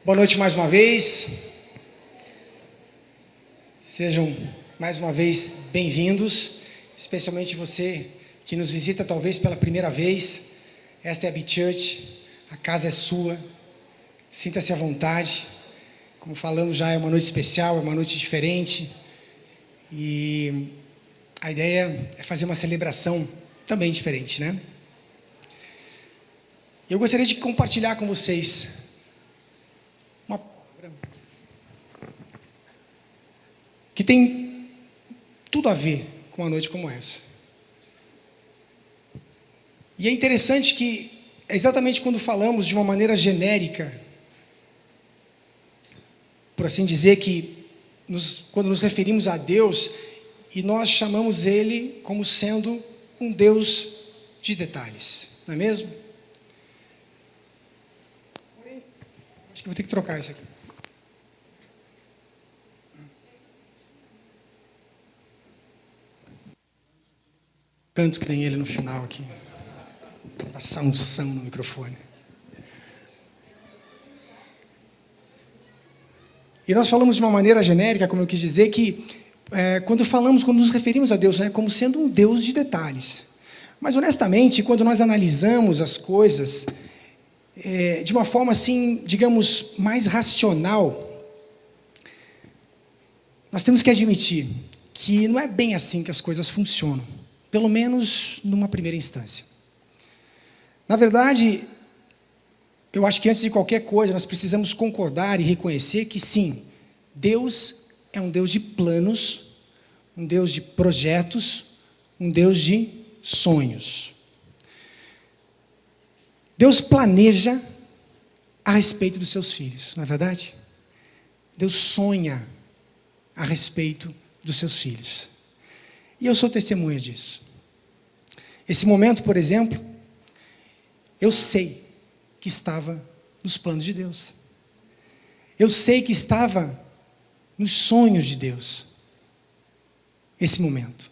Boa noite mais uma vez. Sejam mais uma vez bem-vindos, especialmente você que nos visita talvez pela primeira vez. Esta é a B-Church, a casa é sua, sinta-se à vontade. Como falamos já, é uma noite especial, é uma noite diferente. E a ideia é fazer uma celebração também diferente, né? Eu gostaria de compartilhar com vocês uma palavra que tem tudo a ver com uma noite como essa. E é interessante que, exatamente quando falamos de uma maneira genérica, por assim dizer, que quando nos referimos a Deus, e nós chamamos Ele como sendo um Deus de detalhes, não é mesmo? Acho que vou ter que trocar isso aqui. Canto que tem ele no final aqui. Passar unção no microfone. E nós falamos de uma maneira genérica, como eu quis dizer, que quando nos referimos a Deus, né, como sendo um Deus de detalhes. Mas, honestamente, quando nós analisamos as coisas de uma forma, assim, digamos, mais racional, nós temos que admitir que não é bem assim que as coisas funcionam, pelo menos numa primeira instância. Na verdade, eu acho que antes de qualquer coisa, nós precisamos concordar e reconhecer que sim, Deus é um Deus de planos, um Deus de projetos, um Deus de sonhos. Deus planeja a respeito dos seus filhos, não é verdade? Deus sonha a respeito dos seus filhos. E eu sou testemunha disso. Esse momento, por exemplo, eu sei que estava nos planos de Deus. Eu sei que estava nos sonhos de Deus. Esse momento,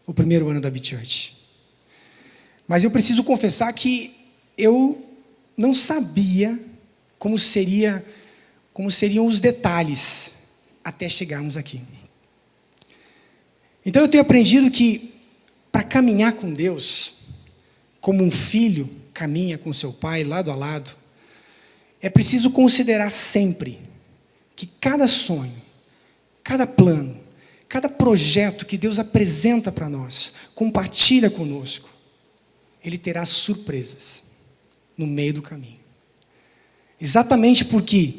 o primeiro ano da B-Church. Mas eu preciso confessar que eu não sabia como seriam os detalhes até chegarmos aqui. Então eu tenho aprendido que para caminhar com Deus, como um filho caminha com seu pai lado a lado, é preciso considerar sempre que cada sonho, cada plano, cada projeto que Deus apresenta para nós, compartilha conosco, Ele terá surpresas no meio do caminho. Exatamente porque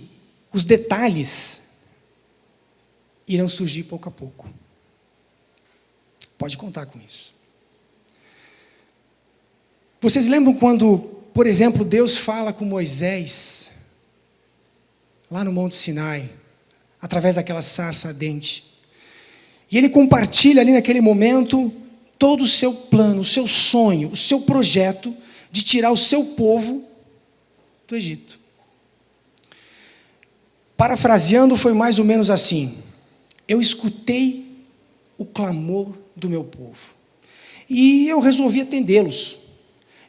os detalhes irão surgir pouco a pouco. Pode contar com isso. Vocês lembram quando, por exemplo, Deus fala com Moisés, lá no Monte Sinai, através daquela sarça ardente, e ele compartilha ali naquele momento todo o seu plano, o seu sonho, o seu projeto de tirar o seu povo do Egito. Parafraseando, foi mais ou menos assim: eu escutei o clamor do meu povo, e eu resolvi atendê-los,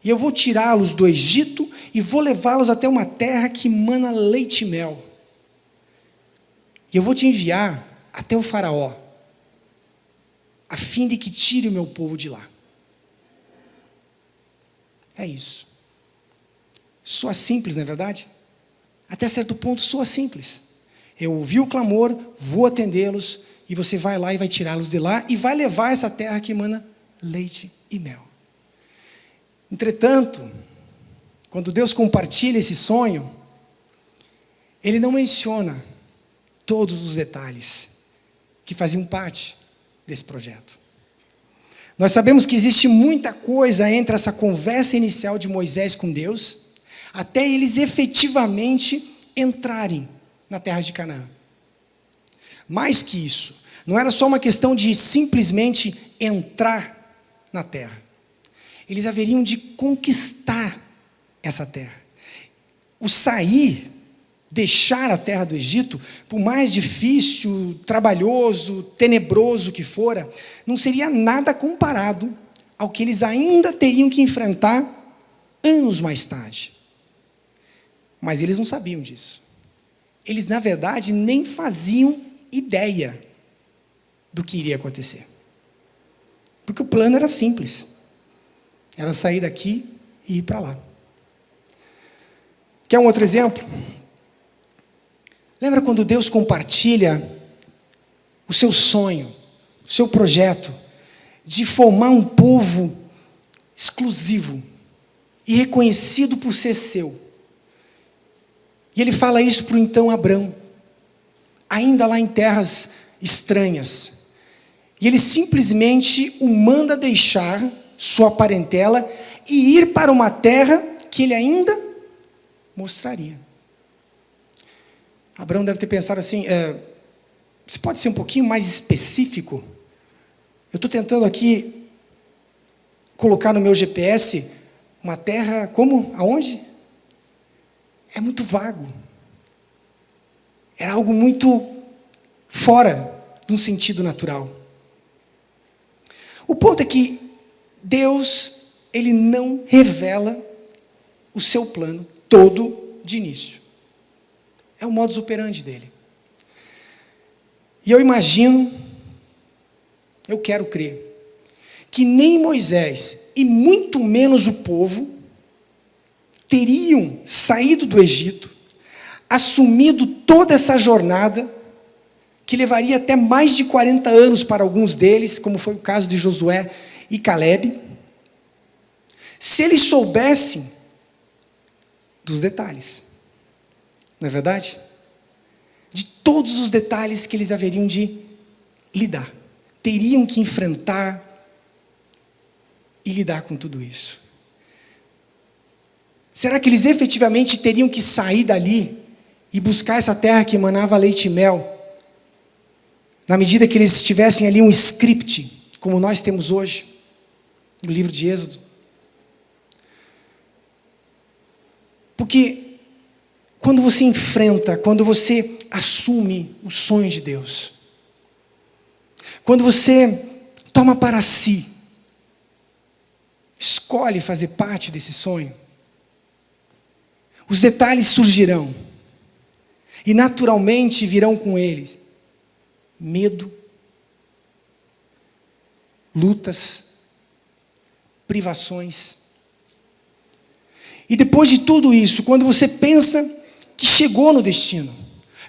e eu vou tirá-los do Egito, e vou levá-los até uma terra que mana leite e mel, e eu vou te enviar até o faraó, a fim de que tire o meu povo de lá. É isso. Soa simples, não é verdade? Até certo ponto soa simples. Eu ouvi o clamor, vou atendê-los, e você vai lá e vai tirá-los de lá, e vai levar essa terra que emana leite e mel. Entretanto, quando Deus compartilha esse sonho, Ele não menciona todos os detalhes que faziam parte desse projeto. Nós sabemos que existe muita coisa entre essa conversa inicial de Moisés com Deus, até eles efetivamente entrarem na terra de Canaã. Mais que isso, não era só uma questão de simplesmente entrar na terra. Eles haveriam de conquistar essa terra. O sair, deixar a terra do Egito, por mais difícil, trabalhoso, tenebroso que fora, não seria nada comparado ao que eles ainda teriam que enfrentar anos mais tarde. Mas eles não sabiam disso. eles, na verdade, nem faziam ideia do que iria acontecer. Porque o plano era simples. Era sair daqui e ir para lá. Quer um outro exemplo? Lembra quando Deus compartilha o seu sonho, o seu projeto de formar um povo exclusivo e reconhecido por ser seu? E ele fala isso para o então Abrão, ainda lá em terras estranhas. E ele simplesmente o manda deixar sua parentela e ir para uma terra que ele ainda mostraria. Abraão deve ter pensado assim, você pode ser um pouquinho mais específico? Eu estou tentando aqui colocar no meu GPS uma terra, como? Aonde? É muito vago. Era algo muito fora de um sentido natural. O ponto é que Deus, ele não revela o seu plano todo de início. É o modus operandi dele. E eu imagino, eu quero crer, que nem Moisés e muito menos o povo teriam saído do Egito, assumido toda essa jornada, que levaria até mais de 40 anos para alguns deles, como foi o caso de Josué e Calebe, se eles soubessem dos detalhes. Não é verdade? De todos os detalhes que eles haveriam de lidar. Teriam que enfrentar e lidar com tudo isso. Será que eles efetivamente teriam que sair dali e buscar essa terra que emanava leite e mel, na medida que eles tivessem ali um script, como nós temos hoje, no livro de Êxodo? Porque quando você enfrenta, quando você assume o sonho de Deus, quando você toma para si, escolhe fazer parte desse sonho, os detalhes surgirão, e naturalmente virão com eles medo, lutas, privações. E depois de tudo isso, quando você pensa que chegou no destino,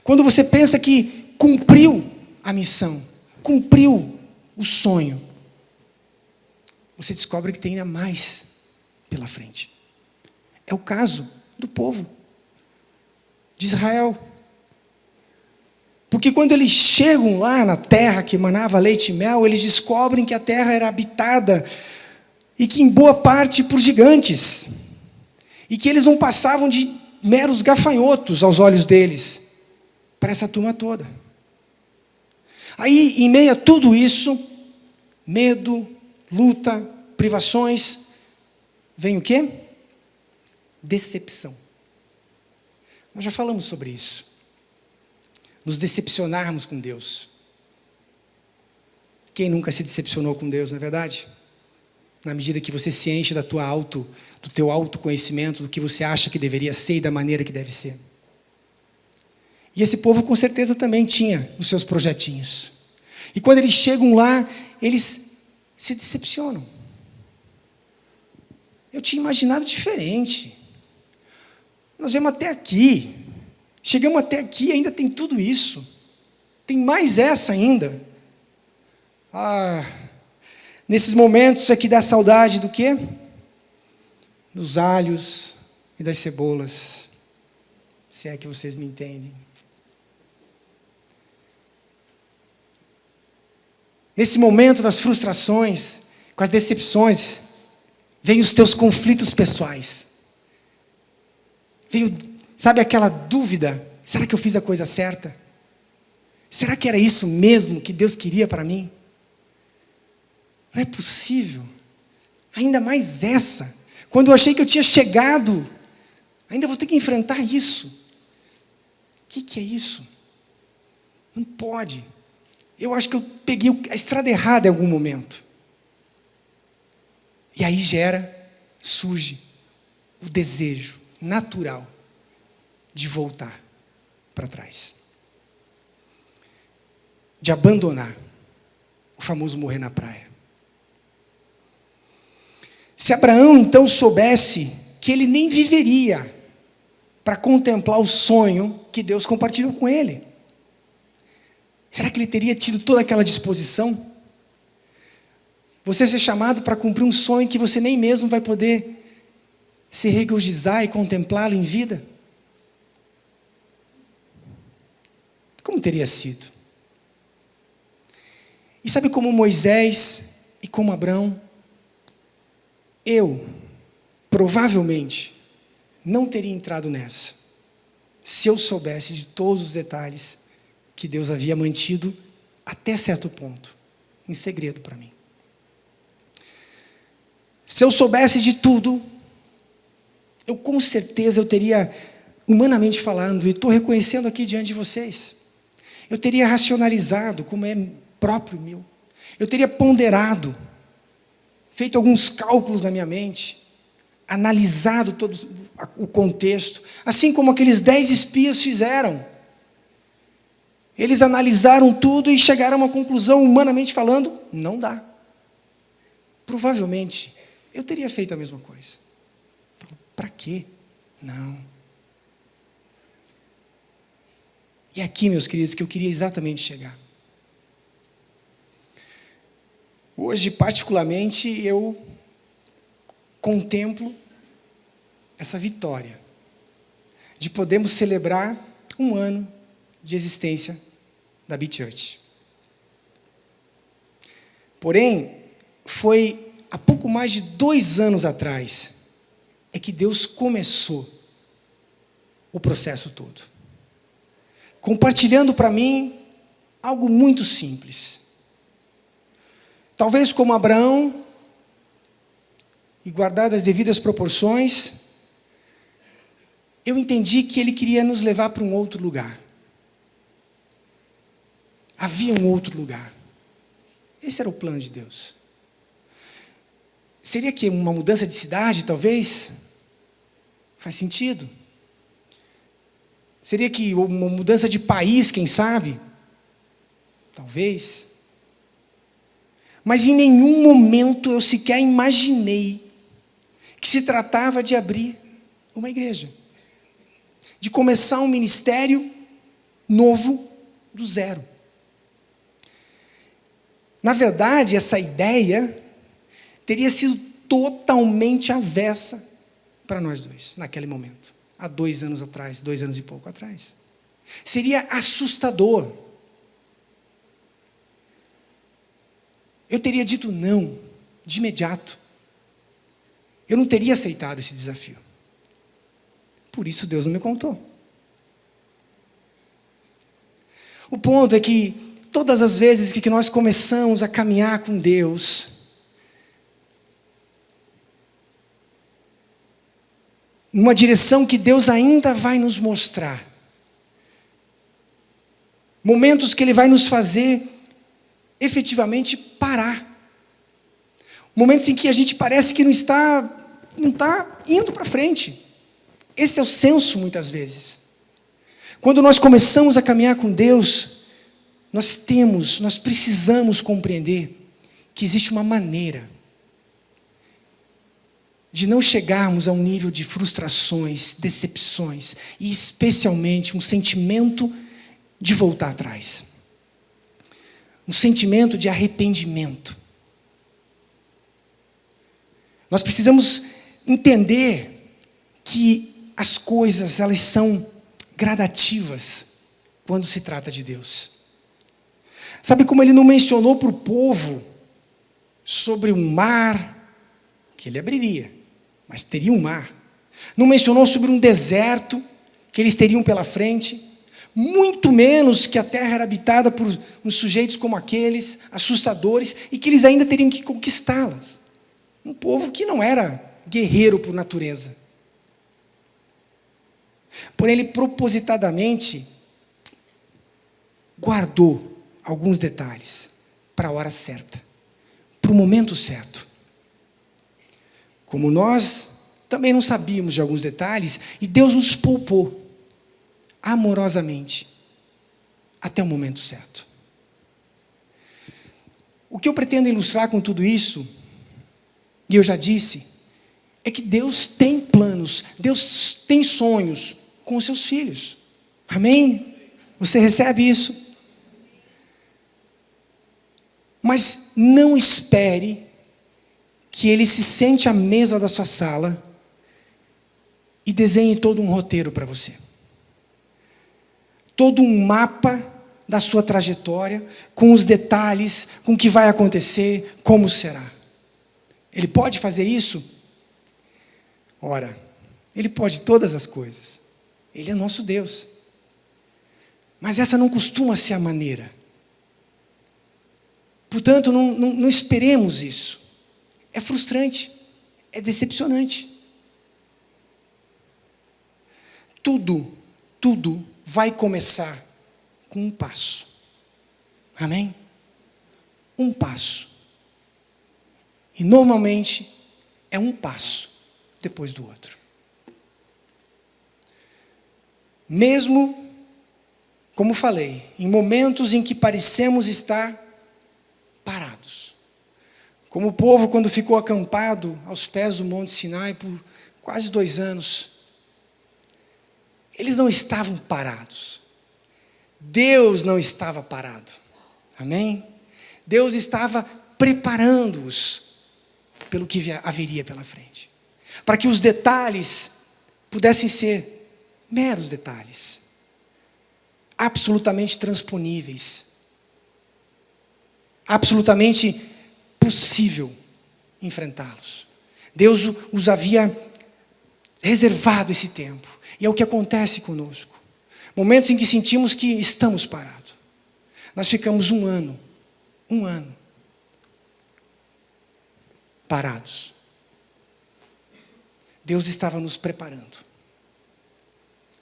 quando você pensa que cumpriu a missão, cumpriu o sonho, você descobre que tem ainda mais pela frente. É o caso do povo de Israel. Porque quando eles chegam lá na terra que emanava leite e mel, eles descobrem que a terra era habitada e que em boa parte por gigantes, e que eles não passavam de meros gafanhotos aos olhos deles, para essa turma toda. Aí, em meio a tudo isso, medo, luta, privações, vem o quê? Decepção. Nós já falamos sobre isso. Nos decepcionarmos com Deus. Quem nunca se decepcionou com Deus, não é verdade? Na medida que você se enche do teu autoconhecimento, do que você acha que deveria ser e da maneira que deve ser. E esse povo com certeza também tinha os seus projetinhos. E quando eles chegam lá, eles se decepcionam. Eu tinha imaginado diferente. Nós viemos até aqui. Chegamos até aqui e ainda tem tudo isso. Tem mais essa ainda. Nesses momentos aqui dá saudade do quê? Dos alhos e das cebolas. Se é que vocês me entendem. Nesse momento das frustrações, com as decepções, vem os teus conflitos pessoais. Veio, sabe, aquela dúvida: será que eu fiz a coisa certa? Será que era isso mesmo que Deus queria para mim? Não é possível. Ainda mais essa. Quando eu achei que eu tinha chegado, ainda vou ter que enfrentar isso. O que é isso? Não pode. Eu acho que eu peguei a estrada errada em algum momento. E aí surge o desejo natural de voltar para trás. De abandonar o famoso morrer na praia. Se Abraão então soubesse que ele nem viveria para contemplar o sonho que Deus compartilhou com ele, será que ele teria tido toda aquela disposição? Você ser chamado para cumprir um sonho que você nem mesmo vai poder se regozijar e contemplá-lo em vida? Como teria sido? E sabe como Moisés e como Abraão, eu provavelmente não teria entrado nessa, se eu soubesse de todos os detalhes que Deus havia mantido até certo ponto, em segredo para mim. Se eu soubesse de tudo, eu com certeza eu teria, humanamente falando, e estou reconhecendo aqui diante de vocês, eu teria racionalizado, como é próprio meu, eu teria ponderado, feito alguns cálculos na minha mente, analisado todo o contexto, assim como aqueles 10 espias fizeram. Eles analisaram tudo e chegaram a uma conclusão, humanamente falando, não dá. Provavelmente, eu teria feito a mesma coisa. Para quê? Não. E aqui, meus queridos, que eu queria exatamente chegar. Hoje, particularmente, eu contemplo essa vitória de podermos celebrar 1 ano de existência da B-Church. Porém, foi há pouco mais de 2 anos atrás é que Deus começou o processo todo, compartilhando para mim algo muito simples. Talvez como Abraão, e guardadas as devidas proporções, eu entendi que Ele queria nos levar para um outro lugar. Havia um outro lugar. Esse era o plano de Deus. Seria que uma mudança de cidade, talvez? Faz sentido. Seria que uma mudança de país, quem sabe? Talvez. Mas em nenhum momento eu sequer imaginei que se tratava de abrir uma igreja, de começar um ministério novo do zero. Na verdade, essa ideia teria sido totalmente avessa para nós dois, naquele momento, há 2 anos atrás, 2 anos e pouco atrás. Seria assustador. Eu teria dito não, de imediato. Eu não teria aceitado esse desafio. Por isso Deus não me contou. O ponto é que todas as vezes que nós começamos a caminhar com Deus, numa direção que Deus ainda vai nos mostrar, momentos que Ele vai nos fazer efetivamente parar, momentos em que a gente parece que não está indo para frente. Esse é o senso muitas vezes. Quando nós começamos a caminhar com Deus, nós precisamos compreender que existe uma maneira de não chegarmos a um nível de frustrações, decepções, e especialmente um sentimento de voltar atrás. Um sentimento de arrependimento. Nós precisamos entender que as coisas, elas são gradativas quando se trata de Deus. Sabe como Ele não mencionou para o povo sobre um mar, que Ele abriria, mas teria um mar. Não mencionou sobre um deserto que eles teriam pela frente, muito menos que a terra era habitada por uns sujeitos como aqueles, assustadores, e que eles ainda teriam que conquistá-las. Um povo que não era guerreiro por natureza. Porém, Ele propositadamente guardou alguns detalhes para a hora certa, para o momento certo. Como nós também não sabíamos de alguns detalhes, e Deus nos poupou amorosamente, até o momento certo. O que eu pretendo ilustrar com tudo isso, e eu já disse, é que Deus tem planos, Deus tem sonhos com os seus filhos. Amém? Você recebe isso? Mas não espere que Ele se sente à mesa da sua sala e desenhe todo um roteiro para você. Todo um mapa da sua trajetória, com os detalhes, com o que vai acontecer, como será. Ele pode fazer isso? Ora, Ele pode todas as coisas. Ele é nosso Deus. Mas essa não costuma ser a maneira. Portanto, não esperemos isso. É frustrante, é decepcionante. Tudo vai começar com um passo. Amém? Um passo. E normalmente é um passo depois do outro. Mesmo, como falei, em momentos em que parecemos estar parados. Como o povo quando ficou acampado aos pés do Monte Sinai por quase 2 anos. Eles não estavam parados. Deus não estava parado. Amém? Deus estava preparando-os pelo que haveria pela frente. Para que os detalhes pudessem ser meros detalhes. Absolutamente transponíveis. Absolutamente possível enfrentá-los. Deus os havia reservado esse tempo. E é o que acontece conosco. Momentos em que sentimos que estamos parados. Nós ficamos um ano parados. Deus estava nos preparando.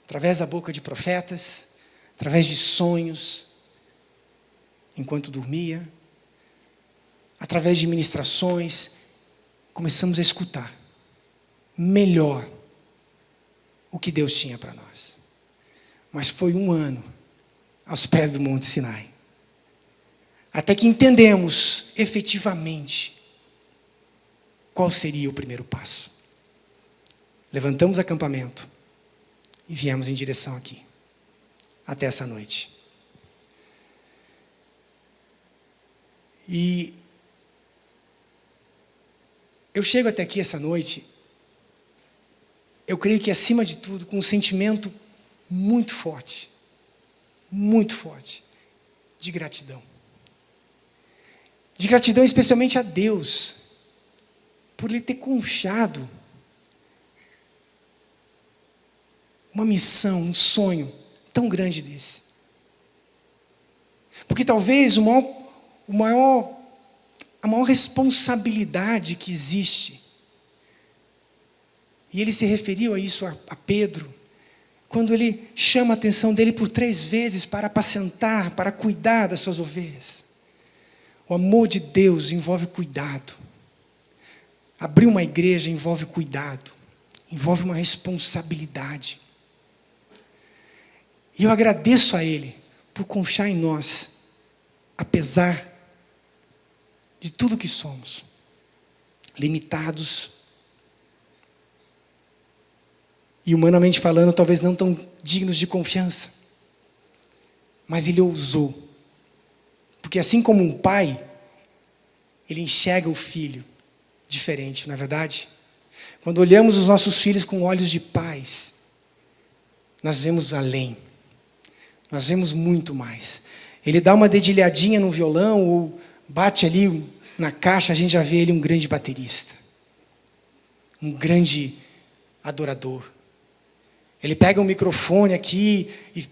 Através da boca de profetas, através de sonhos, enquanto dormia, através de ministrações, começamos a escutar melhor o que Deus tinha para nós. Mas foi 1 ano aos pés do Monte Sinai. Até que entendemos efetivamente qual seria o primeiro passo. Levantamos acampamento e viemos em direção aqui. Até essa noite. E eu chego até aqui essa noite, eu creio que acima de tudo, com um sentimento muito forte, de gratidão. De gratidão especialmente a Deus, por Ele ter confiado uma missão, um sonho tão grande desse. Porque talvez a maior responsabilidade que existe, e ele se referiu a isso a Pedro, quando ele chama a atenção dele por 3 vezes para apacentar, para cuidar das suas ovelhas. O amor de Deus envolve cuidado. Abrir uma igreja envolve cuidado, envolve uma responsabilidade. E eu agradeço a Ele por confiar em nós, apesar de tudo que somos, limitados, e humanamente falando, talvez não tão dignos de confiança, mas Ele ousou, porque assim como um pai, Ele enxerga o filho diferente, não é verdade? Quando olhamos os nossos filhos com olhos de pais, nós vemos além, nós vemos muito mais. Ele dá uma dedilhadinha no violão, ou bate ali na caixa, a gente já vê ele um grande baterista, um grande adorador. Ele pega um microfone aqui e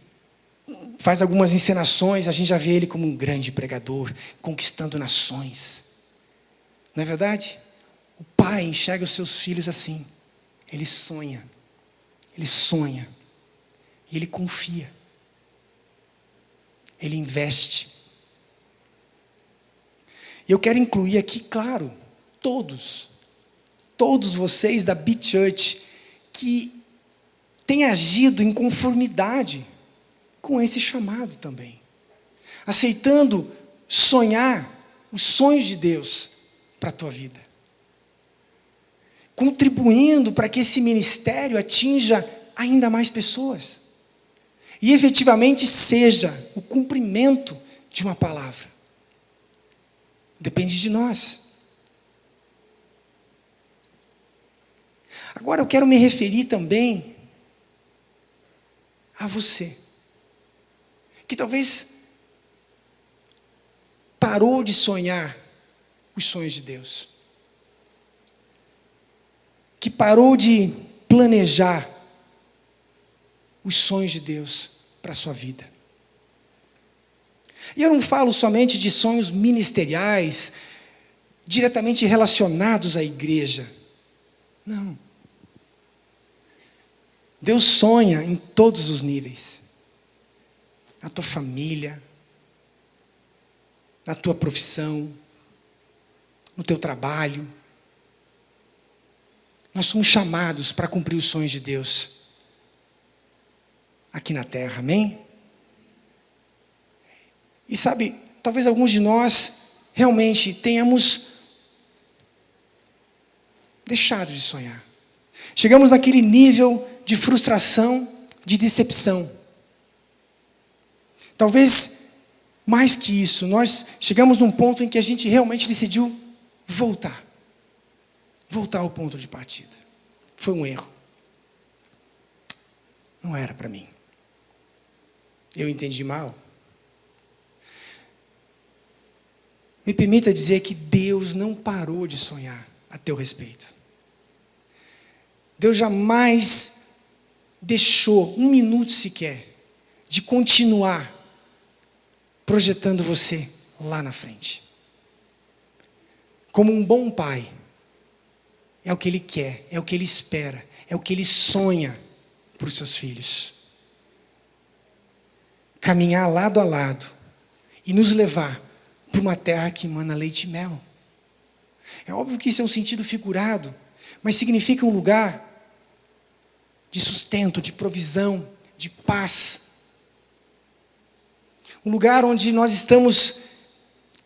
faz algumas encenações, a gente já vê ele como um grande pregador, conquistando nações. Não é verdade? O pai enxerga os seus filhos assim. Ele sonha. E ele confia. Ele investe. E eu quero incluir aqui, claro, todos vocês da Beat Church, que têm agido em conformidade com esse chamado também. Aceitando sonhar os sonhos de Deus para a tua vida. Contribuindo para que esse ministério atinja ainda mais pessoas. E efetivamente seja o cumprimento de uma palavra. Depende de nós. Agora eu quero me referir também a você, que talvez parou de sonhar os sonhos de Deus, que parou de planejar os sonhos de Deus para a sua vida. E eu não falo somente de sonhos ministeriais, diretamente relacionados à igreja. Não. Deus sonha em todos os níveis. Na tua família, na tua profissão, no teu trabalho. Nós somos chamados para cumprir os sonhos de Deus aqui na terra, amém? E sabe, talvez alguns de nós realmente tenhamos deixado de sonhar. Chegamos naquele nível de frustração, de decepção. Talvez mais que isso, nós chegamos num ponto em que a gente realmente decidiu voltar ao ponto de partida. Foi um erro. Não era para mim. Eu entendi mal. Me permita dizer que Deus não parou de sonhar a teu respeito. Deus jamais deixou um minuto sequer de continuar projetando você lá na frente. Como um bom pai, é o que Ele quer, é o que Ele espera, é o que Ele sonha para os seus filhos. Caminhar lado a lado e nos levar para uma terra que emana leite e mel. É óbvio que isso é um sentido figurado, mas significa um lugar de sustento, de provisão, de paz. Um lugar onde nós estamos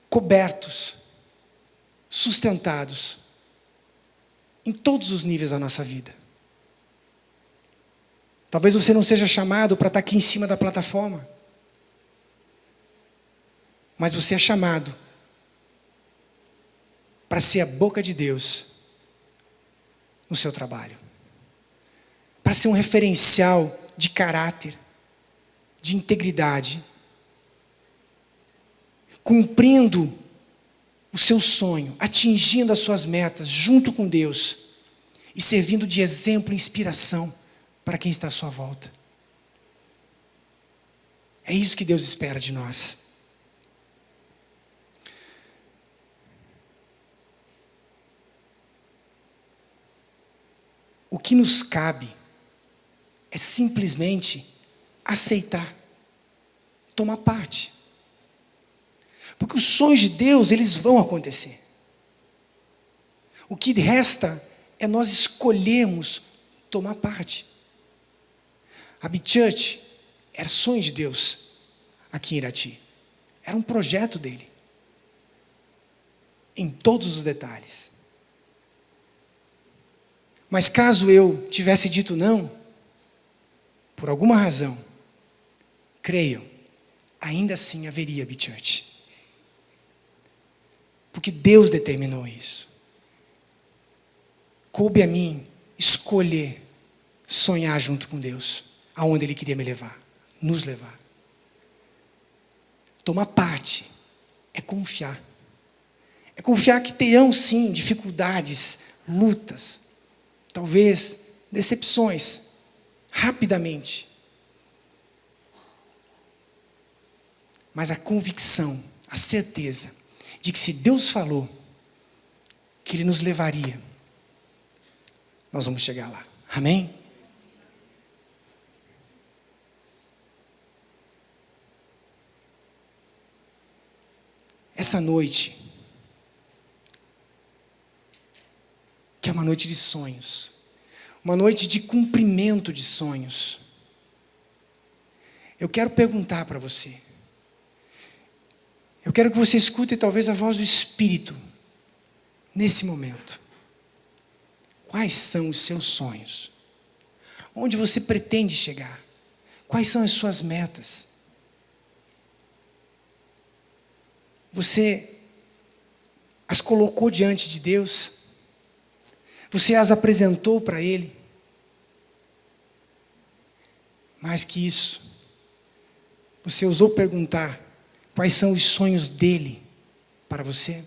cobertos, sustentados, em todos os níveis da nossa vida. Talvez você não seja chamado para estar aqui em cima da plataforma, mas você é chamado para ser a boca de Deus no seu trabalho, para ser um referencial de caráter, de integridade, cumprindo o seu sonho, atingindo as suas metas junto com Deus e servindo de exemplo e inspiração para quem está à sua volta. É isso que Deus espera de nós. O que nos cabe é simplesmente aceitar, tomar parte. Porque os sonhos de Deus, eles vão acontecer. O que resta é nós escolhermos tomar parte. A Big Church era sonho de Deus aqui em Irati. Era um projeto dele. Em todos os detalhes. Mas caso eu tivesse dito não, por alguma razão, creiam, ainda assim haveria Big Church. Porque Deus determinou isso. Coube a mim escolher sonhar junto com Deus, aonde Ele queria me levar, nos levar. Tomar parte é confiar. É confiar que terão sim dificuldades, lutas, talvez decepções, rapidamente. Mas a convicção, a certeza de que se Deus falou que Ele nos levaria, nós vamos chegar lá. Amém? Essa noite, que é uma noite de sonhos, uma noite de cumprimento de sonhos, eu quero perguntar para você. Eu quero que você escute talvez a voz do Espírito nesse momento. Quais são os seus sonhos? Onde você pretende chegar? Quais são as suas metas? Você as colocou diante de Deus? Você as apresentou para Ele? Mais que isso, você ousou perguntar quais são os sonhos dEle para você?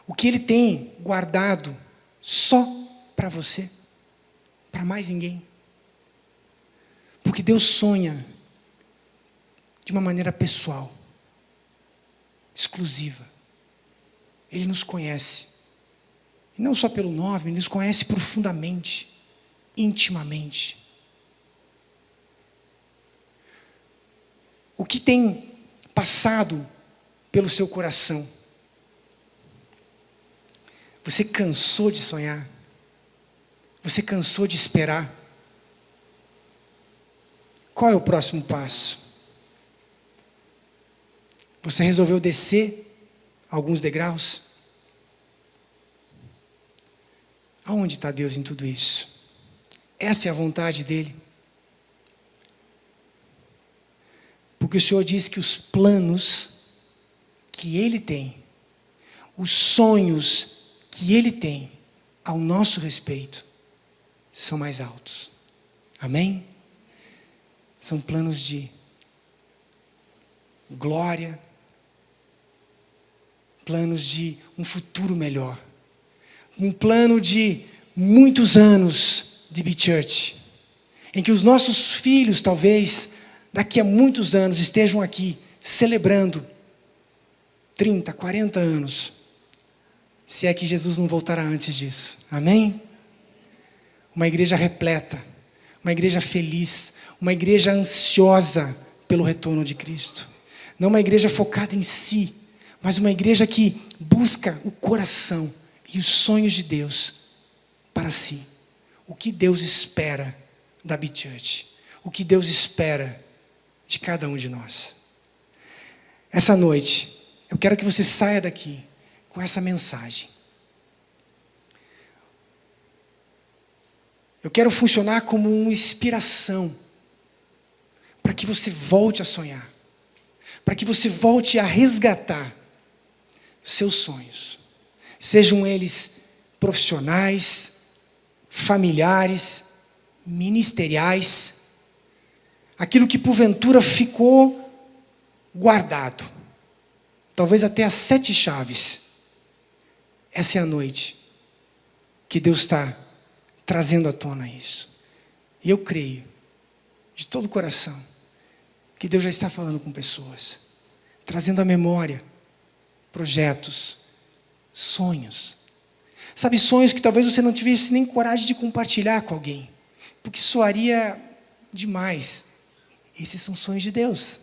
O que Ele tem guardado só para você? Para mais ninguém? Porque Deus sonha de uma maneira pessoal, exclusiva. Ele nos conhece. E não só pelo nome, Ele nos conhece profundamente, intimamente. O que tem passado pelo seu coração? Você cansou de sonhar? Você cansou de esperar? Qual é o próximo passo? Você resolveu descer alguns degraus? Aonde está Deus em tudo isso? Essa é a vontade dEle. Porque o Senhor diz que os planos que Ele tem, os sonhos que Ele tem ao nosso respeito, são mais altos. Amém? São planos de glória, planos de um futuro melhor, um plano de muitos anos de Be Church, em que os nossos filhos, talvez, daqui a muitos anos, estejam aqui celebrando 30, 40 anos, se é que Jesus não voltará antes disso. Amém? Uma igreja repleta, uma igreja feliz, uma igreja ansiosa pelo retorno de Cristo. Não uma igreja focada em si, mas uma igreja que busca o coração e os sonhos de Deus para si. O que Deus espera da Be Church? O que Deus espera de cada um de nós? Essa noite, eu quero que você saia daqui com essa mensagem. Eu quero funcionar como uma inspiração para que você volte a sonhar, para que você volte a resgatar seus sonhos, sejam eles profissionais, familiares, ministeriais, aquilo que porventura ficou guardado, talvez até as 7 chaves. Essa é a noite que Deus está trazendo à tona isso. E eu creio, de todo o coração, que Deus já está falando com pessoas, trazendo à memória projetos, sonhos. Sabe, sonhos que talvez você não tivesse nem coragem de compartilhar com alguém, porque soaria demais. Esses são sonhos de Deus.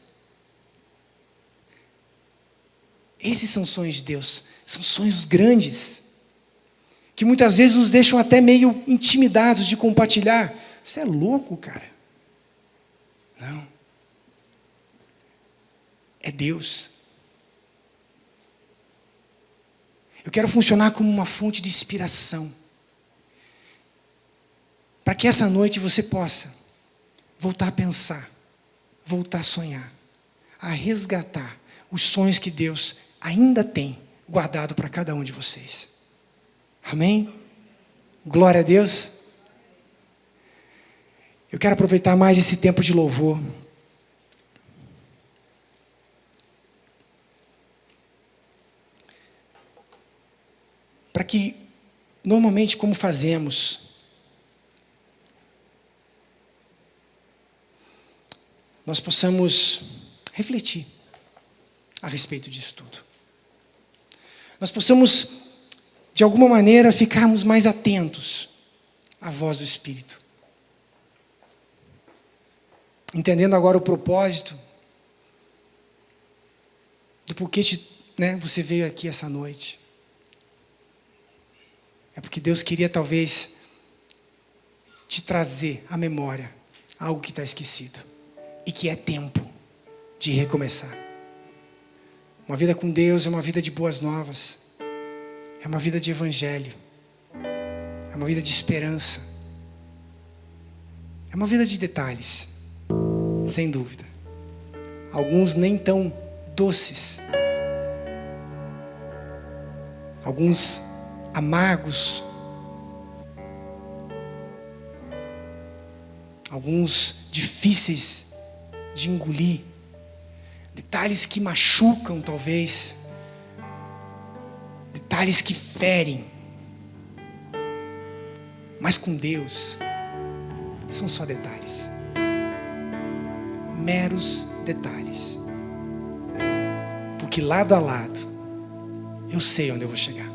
Esses são sonhos de Deus. São sonhos grandes, que muitas vezes nos deixam até meio intimidados de compartilhar. Você é louco, cara? Não. É Deus. Eu quero funcionar como uma fonte de inspiração, para que essa noite você possa voltar a pensar, voltar a sonhar, a resgatar os sonhos que Deus ainda tem guardado para cada um de vocês. Amém? Glória a Deus. Eu quero aproveitar mais esse tempo de louvor para que, normalmente, como fazemos, nós possamos refletir a respeito disso tudo. Nós possamos, de alguma maneira, ficarmos mais atentos à voz do Espírito. Entendendo agora o propósito do porquê você veio aqui essa noite. É porque Deus queria talvez te trazer à memória algo que está esquecido. e que é tempo de recomeçar. Uma vida com Deus é uma vida de boas novas, é uma vida de evangelho, é uma vida de esperança, é uma vida de detalhes, sem dúvida. Alguns nem tão doces, alguns amargos, alguns difíceis de engolir, detalhes que machucam talvez, detalhes que ferem, mas com Deus são só detalhes, meros detalhes, porque lado a lado eu sei onde eu vou chegar,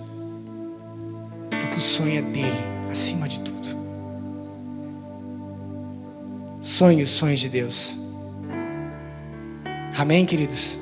porque o sonho é dele acima de tudo. Sonhe os sonhos de Deus. Amém, queridos?